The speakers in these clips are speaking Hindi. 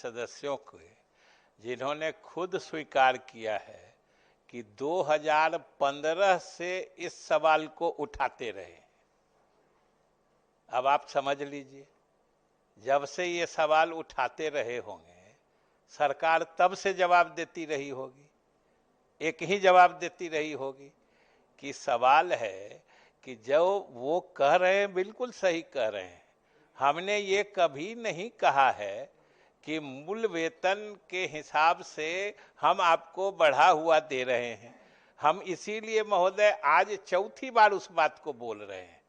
सदस्यों को, जिन्होंने खुद स्वीकार किया है कि 2015 से इस सवाल को उठाते रहे। अब आप समझ लीजिए, जब से ये सवाल उठाते रहे होंगे, सरकार तब से जवाब देती रही होगी, एक ही जवाब देती रही होगी कि सवाल है कि जो वो कह रहे हैं बिल्कुल सही कह रहे हैं। हमने ये कभी नहीं कहा है कि मूल वेतन के हिसाब से हम आपको बढ़ा हुआ दे रहे हैं। हम इसीलिए महोदय आज चौथी बार उस बात को बोल रहे हैं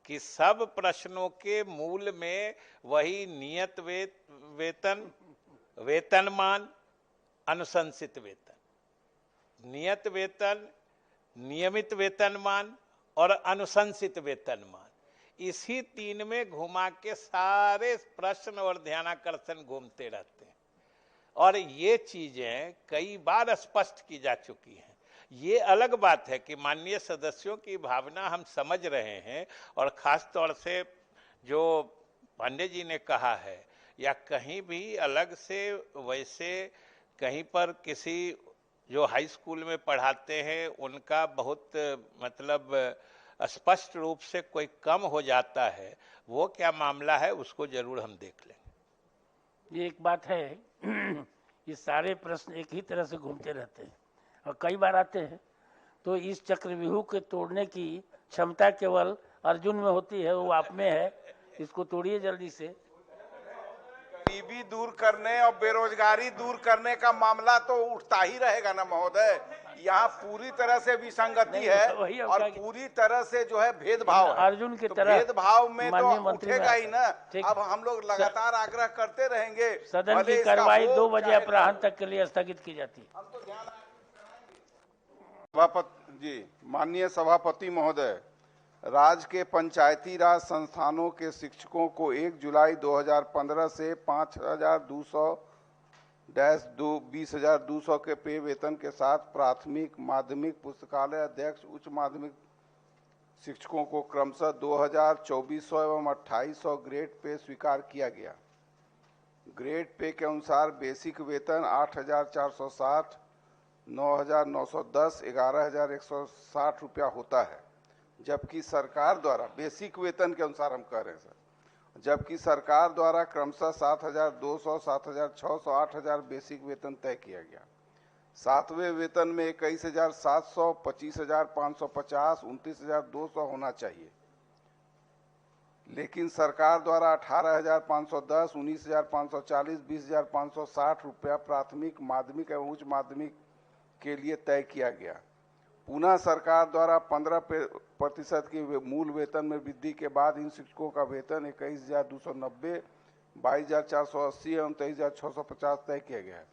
कि सब प्रश्नों के मूल में वही नियत वेतन, वेतनमान, अनुशंसित वेतन, नियत वेतन, नियमित वेतनमान और अनुशंसित वेतनमान, इसी तीन में घुमा के सारे प्रश्न और ध्यानाकर्षण घूमते रहते हैं। और ये चीजें कई बार स्पष्ट की जा चुकी हैं। ये अलग बात है कि माननीय सदस्यों की भावना हम समझ रहे हैं, और खास तौर से जो पांडे जी ने कहा है या कहीं भी अलग से वैसे कहीं पर किसी जो हाई स्कूल में पढ़ाते हैं उनका बहुत मतलब स्पष्ट रूप से कोई कम हो जाता है, वो क्या मामला है उसको जरूर हम देख लेंगे। ये एक बात है ये सारे प्रश्न एक ही तरह से घूमते रहते हैं और कई बार आते हैं, तो इस चक्रव्यूह के तोड़ने की क्षमता केवल अर्जुन में होती है, वो आप में है। इसको तोड़िए जल्दी से। गरीबी दूर करने और बेरोजगारी दूर करने का मामला तो उठता ही रहेगा ना महोदय। यहाँ पूरी तरह से विसंगति है और पूरी तरह से जो है भेदभाव है। अर्जुन की तरह भेदभाव में तो उठेगा ही ना। अब हम लोग लगातार आग्रह करते रहेंगे। सदन की कार्रवाई 2 बजे अपराह्न तक के लिए स्थगित की जाती है। सभापति जी, माननीय सभापति महोदय, राज्य के पंचायती राज संस्थानों के शिक्षकों को 1 जुलाई 2015 से 5,200-20,200 के पे वेतन के साथ प्राथमिक, माध्यमिक, पुस्तकालय अध्यक्ष, उच्च माध्यमिक शिक्षकों को क्रमशः 2,024 एवं 2,800 ग्रेड पे स्वीकार किया गया। ग्रेड पे के अनुसार बेसिक वेतन 8,460, 9,910, 11,160 रुपया होता है, जबकि सरकार द्वारा बेसिक वेतन के अनुसार हम कह रहे हैं सर, जबकि सरकार द्वारा क्रमशः 7,200, 7,600, 8,000 बेसिक वेतन तय किया गया। 7वें वेतन में 21,700, 25,550, 29,200 होना चाहिए, लेकिन सरकार द्वारा 18,510, 19,540, 20,560 रुपया प्राथमिक, माध्यमिक एवं उच्च माध्यमिक के लिए तय किया गया। पुनः सरकार द्वारा 15% की मूल वेतन में वृद्धि के बाद इन शिक्षकों का वेतन 21,290, 22,480 एवं 23,650 तय किया गया है,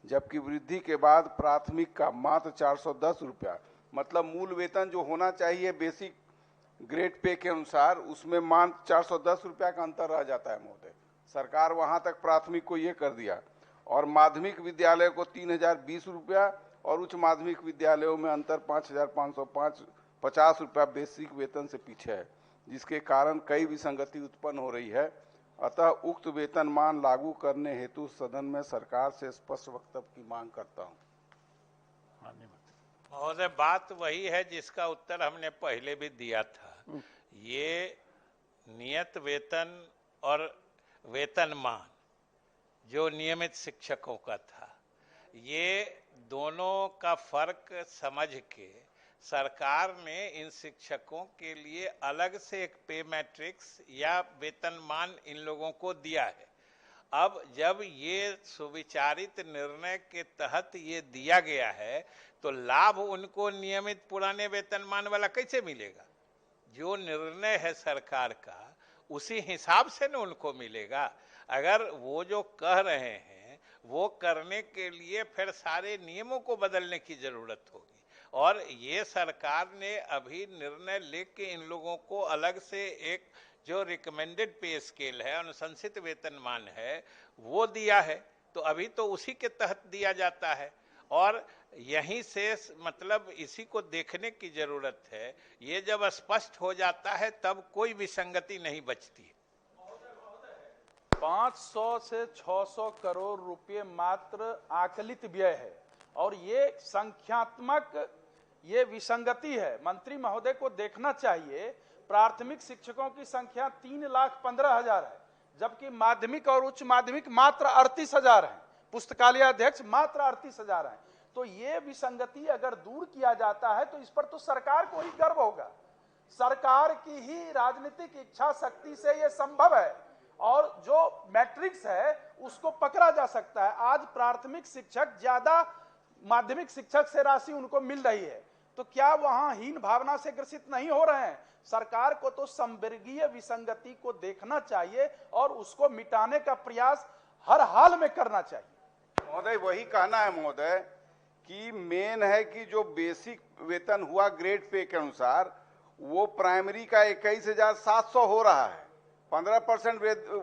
जबकि वृद्धि के बाद प्राथमिक का मात्र 410 रुपया, मतलब मूल वेतन जो होना चाहिए बेसिक ग्रेड पे के अनुसार, उसमें मात्र 410 रुपया का अंतर रह जाता है महोदय। सरकार वहां तक प्राथमिक को ये कर दिया, और माध्यमिक विद्यालय को 3,020 रुपया और उच्च माध्यमिक विद्यालयों में अंतर 5,550 रुपया बेसिक वेतन से पीछे है, जिसके कारण कई विसंगति उत्पन्न हो रही है। अतः उक्त वेतनमान लागू करने हेतु सदन में सरकार से स्पष्ट वक्तव्य की मांग करता हूं। महोदय, बात वही है जिसका उत्तर हमने पहले भी दिया था। ये नियत वेतन और वेतनमान जो नियमित शिक्षकों का था, ये दोनों का फर्क समझ के सरकार ने इन शिक्षकों के लिए अलग से एक पे मैट्रिक्स या वेतनमान इन लोगों को दिया है। अब जब ये सुविचारित निर्णय के तहत ये दिया गया है, तो लाभ उनको नियमित पुराने वेतनमान वाला कैसे मिलेगा? जो निर्णय है सरकार का उसी हिसाब से ना उनको मिलेगा। अगर वो जो कह रहे हैं वो करने के लिए फिर सारे नियमों को बदलने की जरूरत होगी, और ये सरकार ने अभी निर्णय लेके इन लोगों को अलग से एक जो रिकमेंडेड पे स्केल है, अनुशंसित वेतनमान है, वो दिया है। तो अभी तो उसी के तहत दिया जाता है, और यहीं से मतलब इसी को देखने की जरूरत है। ये जब स्पष्ट हो जाता है तब कोई विसंगति नहीं बचती। 500 से 600 करोड़ रुपए मात्र आकलित व्यय है और ये संख्यात्मक ये विसंगति है। मंत्री महोदय को देखना चाहिए, प्राथमिक शिक्षकों की संख्या 3,15,000 है, जबकि माध्यमिक और उच्च माध्यमिक मात्र 38,000 है, पुस्तकालय अध्यक्ष मात्र 38,000 है। तो ये विसंगति अगर दूर किया जाता है तो इस पर तो सरकार को ही गर्व होगा। सरकार की ही राजनीतिक इच्छा शक्ति से ये संभव है और जो मैट्रिक्स है उसको पकड़ा जा सकता है। आज प्राथमिक शिक्षक ज्यादा माध्यमिक शिक्षक से राशि उनको मिल रही है, तो क्या वहां हीन भावना से ग्रसित नहीं हो रहे हैं? सरकार को तो संवर्गीय विसंगति को देखना चाहिए और उसको मिटाने का प्रयास हर हाल में करना चाहिए। महोदय वही कहना है महोदय कि मेन है कि जो बेसिक वेतन हुआ ग्रेड पे के अनुसार वो प्राइमरी का 21,700 हो रहा है। 15%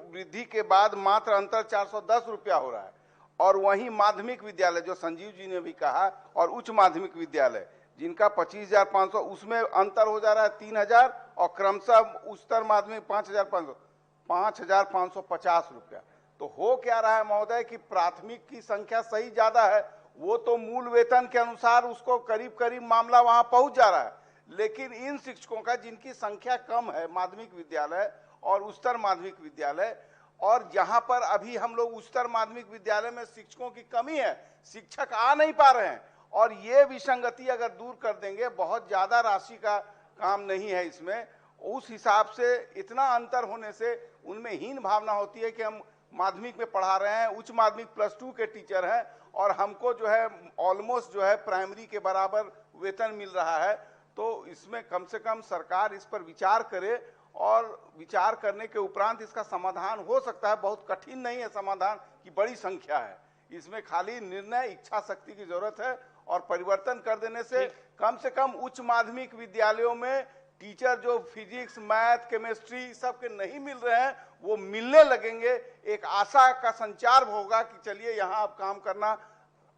वृद्धि के बाद मात्र अंतर 410 रुपया हो रहा है। और वहीं माध्यमिक विद्यालय जो संजीव जी ने भी कहा और उच्च माध्यमिक विद्यालय जिनका 25,500 उसमें अंतर हो जा रहा है 3,000 और क्रमशः उच्चतर माध्यमिक 5,550 रुपया। तो हो क्या रहा है महोदय कि प्राथमिक की संख्या सही ज्यादा है, वो तो मूल वेतन के अनुसार उसको करीब करीब मामला वहां पहुंच जा रहा है, लेकिन इन शिक्षकों का जिनकी संख्या कम है माध्यमिक विद्यालय और उच्चतर माध्यमिक विद्यालय, और जहां पर अभी हम लोग उच्चतर माध्यमिक विद्यालय में शिक्षकों की कमी है, शिक्षक आ नहीं पा रहे हैं, और ये विसंगति अगर दूर कर देंगे, बहुत ज्यादा राशि का काम नहीं है इसमें। उस हिसाब से इतना अंतर होने से उनमें हीन भावना होती है कि हम माध्यमिक में पढ़ा रहे हैं, उच्च माध्यमिक +2 के टीचर हैं और हमको जो है ऑलमोस्ट जो है प्राइमरी के बराबर वेतन मिल रहा है। तो इसमें कम से कम सरकार इस पर विचार करे और विचार करने के उपरांत इसका समाधान हो सकता है। बहुत कठिन नहीं है समाधान की, बड़ी संख्या है, इसमें खाली निर्णय इच्छा शक्ति की जरूरत है और परिवर्तन कर देने से कम उच्च माध्यमिक विद्यालयों में टीचर जो फिजिक्स, मैथ, केमिस्ट्री सब के नहीं मिल रहे हैं वो मिलने लगेंगे। एक आशा का संचार होगा कि चलिए यहाँ अब काम करना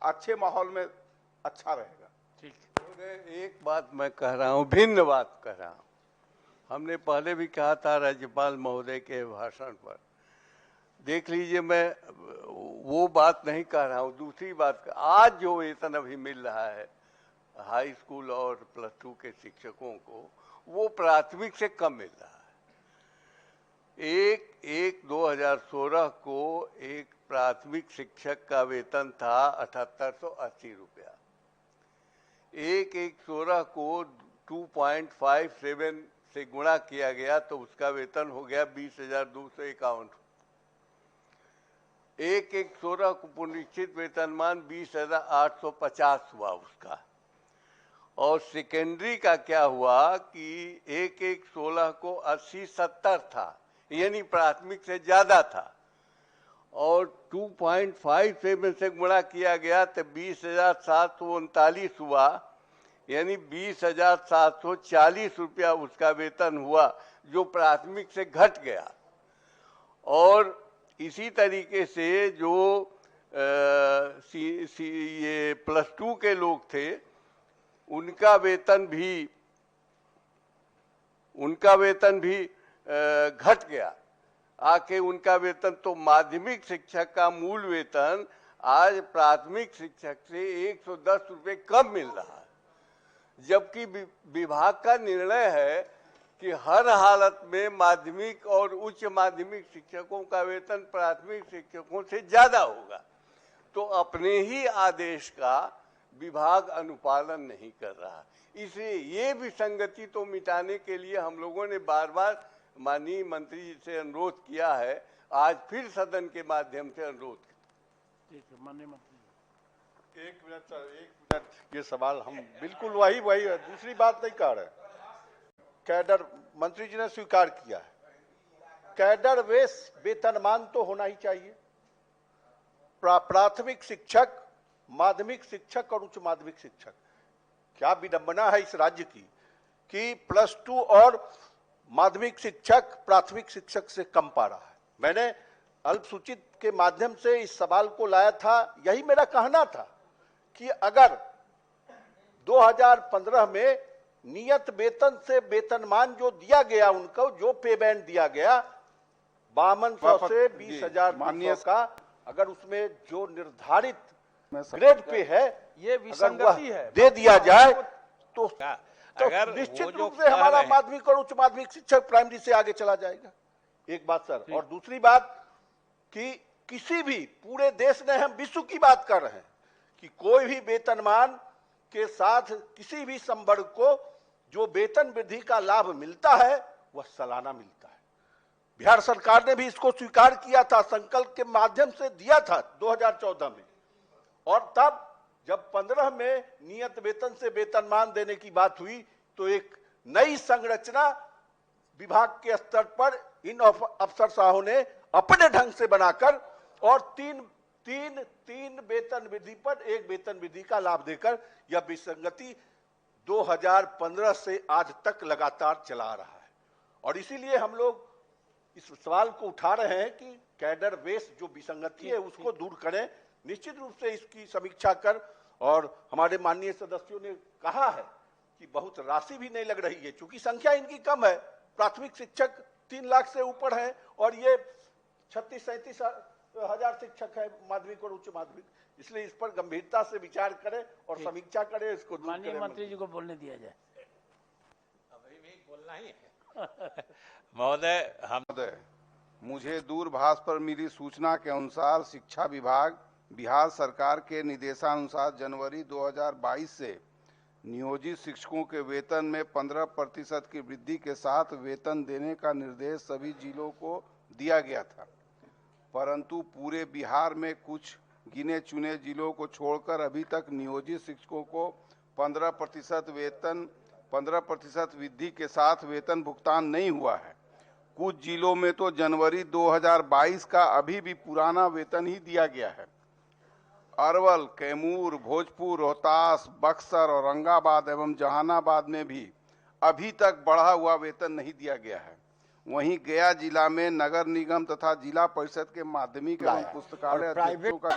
अच्छे माहौल में अच्छा रहेगा। ठीक, एक बात मैं कह रहा हूँ, भिन्न बात कह रहा हूँ। हमने पहले भी कहा था राज्यपाल महोदय के भाषण पर, देख लीजिए मैं वो बात नहीं कह रहा हूँ, दूसरी बात आज जो वेतन अभी मिल रहा है हाई स्कूल और +2 के शिक्षकों को, वो प्राथमिक से कम मिल रहा है। 2016 को एक प्राथमिक शिक्षक का वेतन था 7880 रुपया। 16 को 2.57 से गुणा किया गया तो उसका वेतन हो गया 20,251। 16 को पुनरीक्षित वेतनमान 20,850 हुआ उसका। और सेकेंडरी का क्या हुआ कि 16 को 80-70 था, यानी प्राथमिक से ज्यादा था, और 2.57 से गुणा किया गया तो 20,739 हुआ, यानी 20,740 रुपया उसका वेतन हुआ, जो प्राथमिक से घट गया। और इसी तरीके से जो ये +2 के लोग थे उनका वेतन भी घट गया। आके उनका वेतन, तो माध्यमिक शिक्षक का मूल वेतन आज प्राथमिक शिक्षक से 110 रुपये कम मिल रहा है, जबकि विभाग का निर्णय है कि हर हालत में माध्यमिक और उच्च माध्यमिक शिक्षकों का वेतन प्राथमिक शिक्षकों से ज्यादा होगा। तो अपने ही आदेश का विभाग अनुपालन नहीं कर रहा। इसलिए ये विसंगति तो मिटाने के लिए हम लोगों ने बार बार माननीय मंत्री जी से अनुरोध किया है, आज फिर सदन के माध्यम से अनुरोध। ठीक है माननीय मंत्री। एक मिनट सर, एक मिनट, ये सवाल हम बिल्कुल वही है, दूसरी बात नहीं कह रहे। कैडर मंत्री जी ने स्वीकार किया है, कैडर वेतनमान तो होना ही चाहिए। प्राथमिक शिक्षक, माध्यमिक शिक्षक और उच्च माध्यमिक शिक्षक, क्या विडंबना है इस राज्य की कि +2 और माध्यमिक शिक्षक प्राथमिक शिक्षक से कम पा रहा है। मैंने अल्पसूचित के माध्यम से इस सवाल को लाया था, यही मेरा कहना था कि अगर 2015 में नियत वेतन से वेतनमान जो दिया गया, उनको जो पे बैंड दिया गया 5200 से 20,000 का, अगर उसमें जो निर्धारित ग्रेड पे है ये अगर विसंगति वह है। दे दिया जाए तो अगर निश्चित वो जो रूप से कह हमारा रहे हैं- माध्यमिक और उच्च माध्यमिक शिक्षक प्राइमरी से आगे चला जाएगा। एक बात सर, और दूसरी बात कि किसी भी पूरे देश में, हम विश्व की बात कर रहे हैं कि कोई भी वेतनमान के साथ किसी भी संवर्ग को जो वेतन वृद्धि का लाभ मिलता है वह सालाना मिलता है। बिहार सरकार ने भी इसको स्वीकार किया था, संकल्प के माध्यम से दिया था 2014 में, और तब जब 15 में नियत वेतन से वेतनमान देने की बात हुई तो एक नई संरचना विभाग के स्तर पर इन अफसरशाहों ने अपने ढंग से बनाकर और तीन वेतन वृद्धि पर एक वेतन वृद्धि का लाभ देकर यह विसंगति 2015 से आज तक लगातार चला रहा है। और इसीलिए हम लोग इस सवाल को उठा रहे हैं कि कैडर बेस जो विसंगति है उसको दूर करें। निश्चित रूप से इसकी समीक्षा कर, और हमारे माननीय सदस्यों ने कहा है कि बहुत राशि भी नहीं लग रही है, क्योंकि संख्या इनकी कम है। प्राथमिक शिक्षक 3 लाख से ऊपर है और ये 36-37 हजार शिक्षक है माध्यमिक और उच्च माध्यमिक। इसलिए इस पर गंभीरता से विचार करें और समीक्षा करें, इसको दूर माननीय करें। मंत्री जी को बोलने दिया जाए। अभी भी बोलना ही है। महोदय, मुझे दूरभाष पर मिली सूचना के अनुसार शिक्षा विभाग बिहार सरकार के निर्देशानुसार जनवरी 2022 से नियोजित शिक्षकों के वेतन में 15% की वृद्धि के साथ वेतन देने का निर्देश सभी जिलों को दिया गया था, परंतु पूरे बिहार में कुछ गिने चुने जिलों को छोड़कर अभी तक नियोजित शिक्षकों को 15% वृद्धि के साथ वेतन भुगतान नहीं हुआ है। कुछ जिलों में तो जनवरी 2022 का अभी भी पुराना वेतन ही दिया गया है। अरवल, कैमूर, भोजपुर, रोहतास, बक्सर, औरंगाबाद एवं जहानाबाद में भी अभी तक बढ़ा हुआ वेतन नहीं दिया गया है। वहीं गया जिला में नगर निगम तथा जिला परिषद के माध्यमिक एवं पुस्तकालय अध्यक्षों का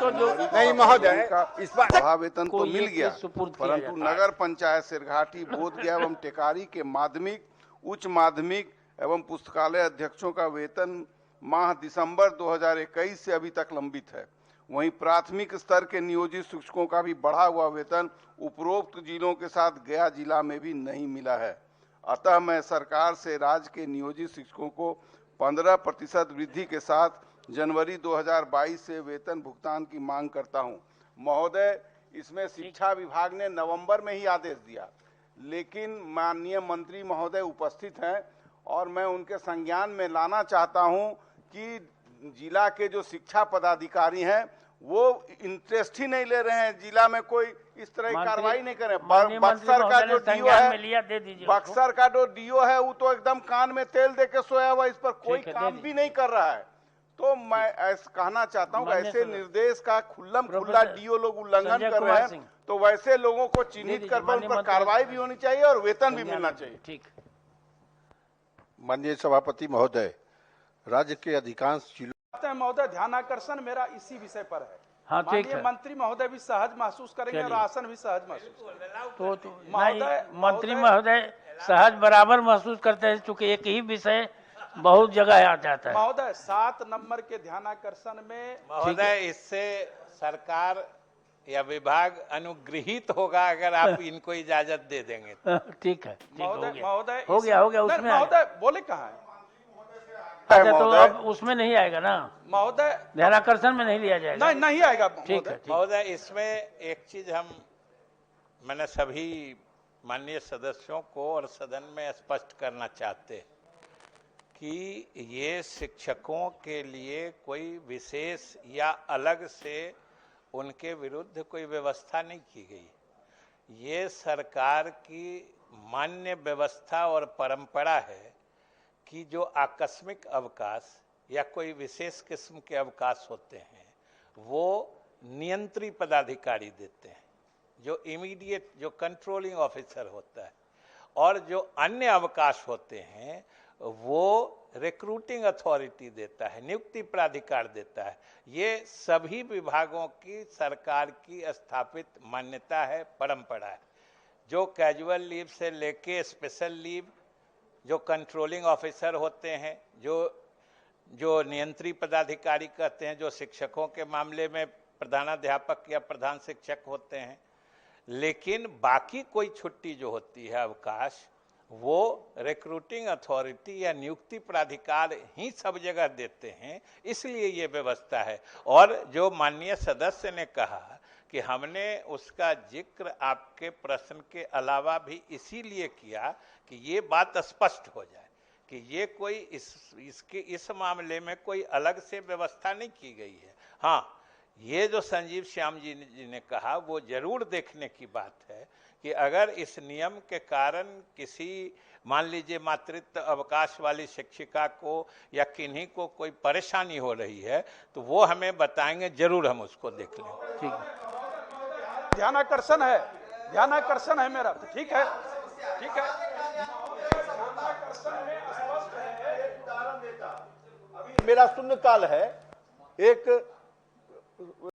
नहीं महोदय, इस बार बढ़ा वेतन तो को मिल ये गया, केस सुपुर्द किया परंतु जाता है। नगर पंचायत सिरघाटी, बोधगया एवं टेकारी के माध्यमिक, उच्च माध्यमिक एवं पुस्तकालय अध्यक्षों का वेतन माह दिसंबर 2021 से अभी तक लंबित है। वहीं प्राथमिक स्तर के नियोजित शिक्षकों का भी बढ़ा हुआ वेतन उपरोक्त जिलों के साथ गया जिला में भी नहीं मिला है। अतः मैं सरकार से राज्य के नियोजित शिक्षकों को 15% वृद्धि के साथ जनवरी 2022 से वेतन भुगतान की मांग करता हूं। महोदय, इसमें शिक्षा विभाग ने नवंबर में ही आदेश दिया, लेकिन माननीय मंत्री महोदय उपस्थित हैं और मैं उनके संज्ञान में लाना चाहता हूं कि जिला के जो शिक्षा पदाधिकारी हैं वो इंटरेस्ट ही नहीं ले रहे हैं, जिला में कोई इस तरह की कार्रवाई नहीं कर रहे हैं। बक्सर का जो डीओ है, बक्सर का जो डीओ है वो तो एकदम कान में तेल दे के सोया हुआ, इस पर कोई काम भी नहीं कर रहा है। तो मैं ऐसा कहना चाहता हूँ, ऐसे निर्देश का खुल्ला डीओ लोग उल्लंघन कर रहे हैं, तो वैसे लोगों को चिन्हित कर उन पर कार्रवाई भी होनी चाहिए और वेतन भी मिलना चाहिए। ठीक। माननीय सभापति महोदय, राज्य के अधिकांश जिलों महोदय, ध्यानाकर्षण मेरा इसी विषय पर है। हाँ, ठीक माननीय है। मंत्री महोदय भी सहज महसूस करेंगे और आसन भी सहज महसूस करेंगे। तो महोदय, मंत्री महोदय सहज बराबर महसूस करते हैं, चूंकि एक ही विषय बहुत जगह आ जाता है। महोदय, 7 नंबर के ध्यानाकर्षण में महोदय, इससे सरकार या विभाग अनुग्रहित होगा अगर आप इनको इजाजत दे देंगे। ठीक है, महोदय हो गया नहीं, उसमें महोदय बोले कहाँ है अच्छा, तो अब उसमें नहीं आएगा ना, महोदय? ध्यानाकर्षण में नहीं लिया जाएगा। नहीं आएगा। ठीक है। महोदय, इसमें एक चीज मैंने सभी माननीय सदस्यों को और सदन में स्पष्ट करना चाहते हैं कि ये शिक्षकों के लिए कोई विशेष या अलग से उनके विरुद्ध कोई व्यवस्था नहीं की गई। ये सरकार की मान्य व्यवस्था और परंपरा है कि जो आकस्मिक अवकाश या कोई विशेष किस्म के अवकाश होते हैं वो नियंत्री पदाधिकारी देते हैं, जो इमीडिएट जो कंट्रोलिंग ऑफिसर होता है, और जो अन्य अवकाश होते हैं वो रिक्रूटिंग अथॉरिटी देता है, नियुक्ति प्राधिकार देता है। ये सभी विभागों की सरकार की स्थापित मान्यता है, परंपरा है। जो कैजुअल लीव से लेके स्पेशल लीव, जो कंट्रोलिंग ऑफिसर होते हैं, जो जो नियंत्री पदाधिकारी कहते हैं, जो शिक्षकों के मामले में प्रधानाध्यापक या प्रधान शिक्षक होते हैं। लेकिन बाकी कोई छुट्टी जो होती है, अवकाश, वो रिक्रूटिंग अथॉरिटी या नियुक्ति प्राधिकार ही सब जगह देते हैं, इसलिए ये व्यवस्था है। और जो माननीय सदस्य ने कहा कि हमने उसका जिक्र आपके प्रश्न के अलावा भी इसीलिए किया कि ये बात स्पष्ट हो जाए कि ये कोई इस मामले में कोई अलग से व्यवस्था नहीं की गई है। हाँ, ये जो संजीव श्याम जी ने कहा वो जरूर देखने की बात है कि अगर इस नियम के कारण किसी, मान लीजिए मातृत्व अवकाश वाली शिक्षिका को या किन्हीं को कोई परेशानी हो रही है तो वो हमें बताएंगे, जरूर हम उसको देख लेंगे। ठीक है, ध्यानाकर्षण है मेरा, तो ठीक है, ठीक है। मेरा शून्यकाल है, एक